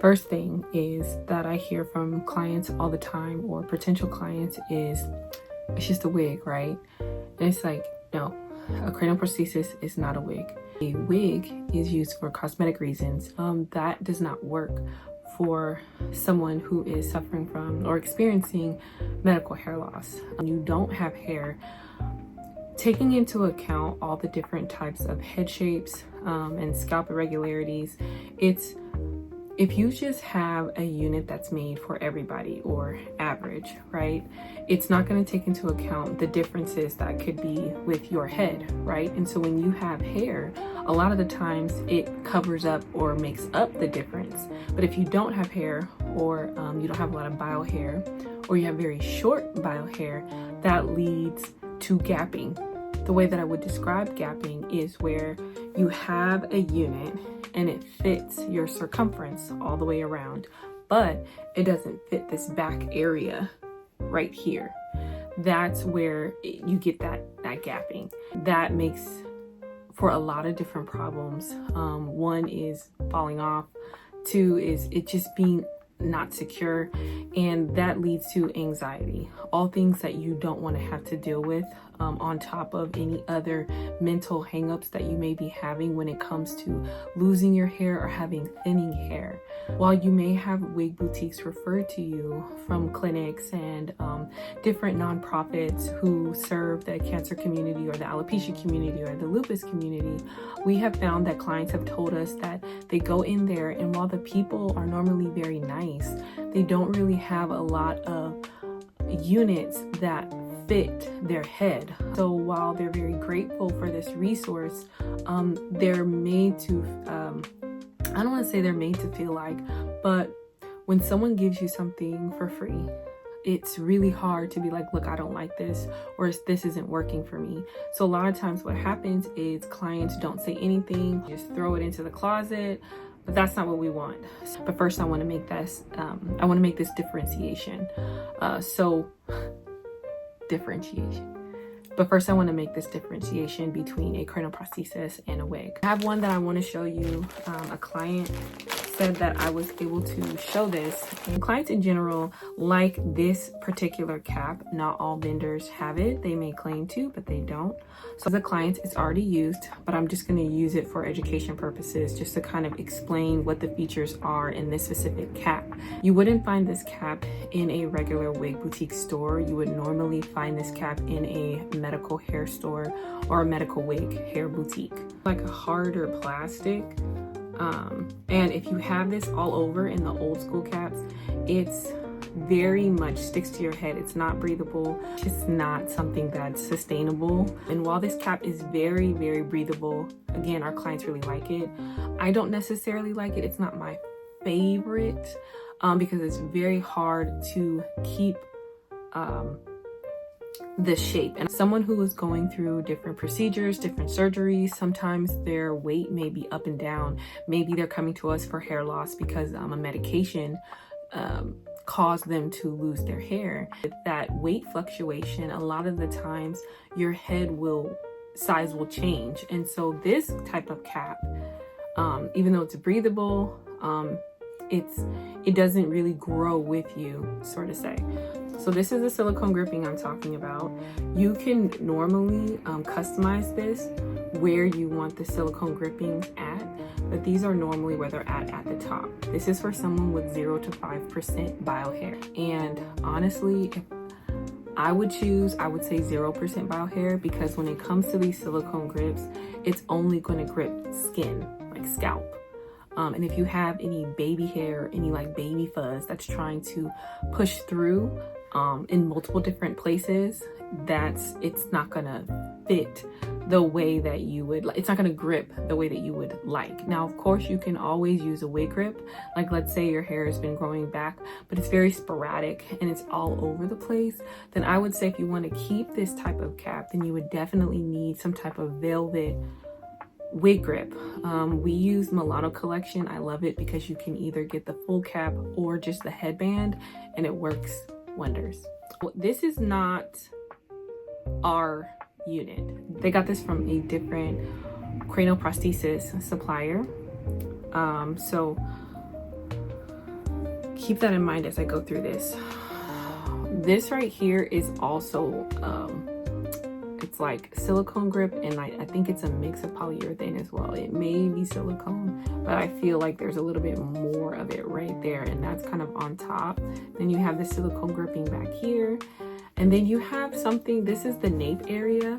First thing is that I hear from clients all the time, or potential clients, is it's just a wig, right? And it's like, no, a cranial prosthesis is not a wig. A wig is used for cosmetic reasons. That does not work for someone who is suffering from or experiencing medical hair loss. You don't have hair. Taking into account all the different types of head shapes and scalp irregularities, if you just have a unit that's made for everybody or average, right, it's not going to take into account the differences that could be with your head, right? And so when you have hair, a lot of the times it covers up or makes up the difference. But if you don't have hair, or you don't have a lot of bio hair, or you have very short bio hair, that leads to gapping. The way that I would describe gapping is where you have a unit and it fits your circumference all the way around, but it doesn't fit this back area right here. That's where you get that gapping. That makes for a lot of different problems. One is falling off. Two is it just being not secure, and that leads to anxiety. All things that you don't want to have to deal with, on top of any other mental hangups that you may be having when it comes to losing your hair or having thinning hair. While you may have wig boutiques referred to you from clinics and different nonprofits who serve the cancer community or the alopecia community or the lupus community, we have found that clients have told us that they go in there, and while the people are normally very nice, they don't really have a lot of units that fit their head. So while they're very grateful for this resource, they're made to, I don't want to say they're made to feel like, but when someone gives you something for free, it's really hard to be like, look, I don't like this, or this isn't working for me. So a lot of times what happens is clients don't say anything, just throw it into the closet. But that's not what we want. But first I want to make this, differentiation. But first I want to make this differentiation between a cranial prosthesis and a wig. I have one that I want to show you. A client said that I was able to show this. And clients in general like this particular cap. Not all vendors have it. They may claim to, but they don't. So the client is already used, but I'm just going to use it for education purposes, just to kind of explain what the features are in this specific cap. You wouldn't find this cap in a regular wig boutique store. You would normally find this cap in a medical hair store or a medical wig hair boutique. Like a harder plastic. And if you have this all over in the old school caps, it's very much sticks to your head. It's not breathable. It's just not something that's sustainable. And while this cap is very, very breathable, again, our clients really like it. I don't necessarily like it. It's not my favorite, because it's very hard to keep the shape. And someone who is going through different procedures, different surgeries, sometimes their weight may be up and down. Maybe they're coming to us for hair loss because a medication caused them to lose their hair. With that weight fluctuation, a lot of the times your head size will change. And so this type of cap, even though it's breathable, it doesn't really grow with you, sort of say. So this is the silicone gripping I'm talking about. You can normally customize this where you want the silicone grippings at, but these are normally where they're at the top. This is for someone with 0 to 5% bio hair. And honestly, if I would choose, I would say 0% bio hair, because when it comes to these silicone grips, it's only going to grip skin, like scalp. And if you have any baby hair, any like baby fuzz that's trying to push through in multiple different places, it's not gonna fit the way that you would, it's not gonna grip the way that you would like. Now, of course, you can always use a wig grip. Like, let's say your hair has been growing back, but it's very sporadic and it's all over the place. Then I would say if you want to keep this type of cap, then you would definitely need some type of velvet wig grip. We use Milano collection. I love it because you can either get the full cap or just the headband, and it works wonders. This is not our unit. They got this from a different cranial prosthesis supplier. So keep that in mind as I go through this. This right here is also it's like silicone grip, and I think it's a mix of polyurethane as well. It may be silicone, but I feel like there's a little bit more of it right there, and that's kind of on top. Then you have the silicone gripping back here, and then you have something, this is the nape area,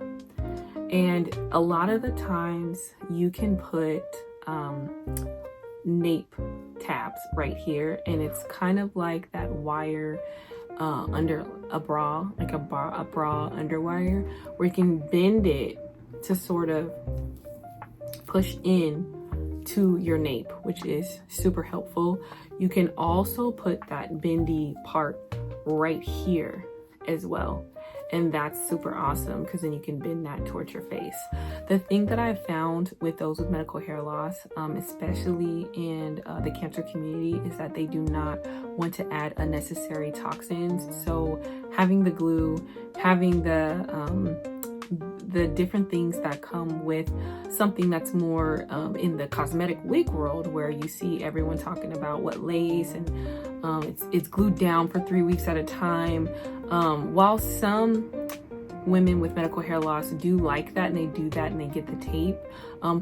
and a lot of the times you can put nape tabs right here, and it's kind of like that wire under a bra, like a bra underwire, where you can bend it to sort of push in to your nape, which is super helpful. You can also put that bendy part right here as well, and that's super awesome because then you can bend that towards your face. The thing that I've found with those with medical hair loss, especially in the cancer community, is that they do not want to add unnecessary toxins. So having the glue, having the different things that come with something that's more in the cosmetic wig world, where you see everyone talking about what lace and it's glued down for 3 weeks at a time. While some women with medical hair loss do like that, and they do that and they get the tape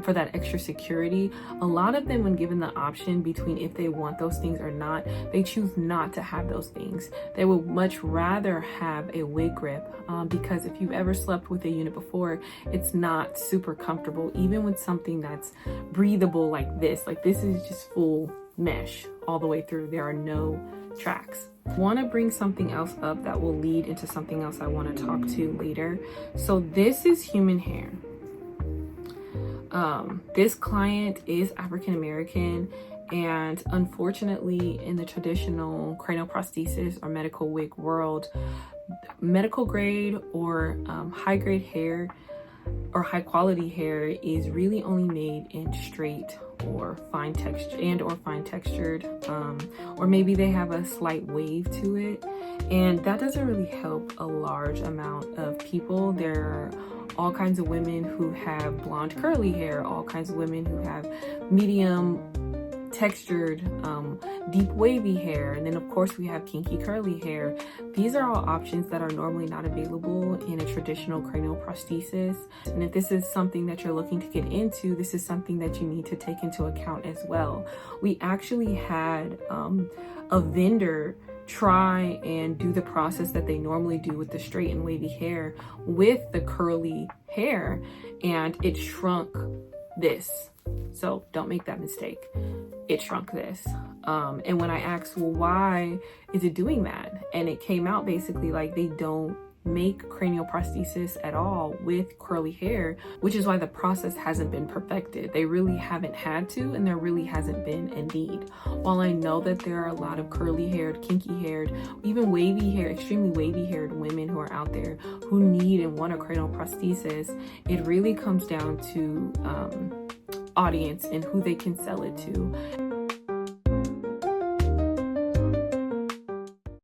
for that extra security, a lot of them, when given the option between if they want those things or not, they choose not to have those things. They would much rather have a wig grip because if you've ever slept with a unit before, it's not super comfortable, even with something that's breathable like this. Like this is just full mesh all the way through. There are no tracks. Want to bring something else up that will lead into something else I want to talk to later. So this is human hair. This client is African American, and unfortunately in the traditional cranial prosthesis or medical wig world, medical grade or high grade hair or high quality hair is really only made in straight or fine textured, or maybe they have a slight wave to it, and that doesn't really help a large amount of people. There are all kinds of women who have blonde curly hair, all kinds of women who have medium textured deep wavy hair, and then of course we have kinky curly hair. These are all options that are normally not available in a traditional cranial prosthesis, and if this is something that you're looking to get into, this is something that you need to take into account as well. We actually had a vendor try and do the process that they normally do with the straight and wavy hair with the curly hair, and it shrunk this. So don't make that mistake. It shrunk this. And when I asked, well, why is it doing that? And it came out basically like they don't make cranial prosthesis at all with curly hair, which is why the process hasn't been perfected. They really haven't had to, and there really hasn't been a need. While I know that there are a lot of curly haired, kinky haired, even wavy hair, extremely wavy haired women who are out there who need and want a cranial prosthesis, it really comes down to audience and who they can sell it to.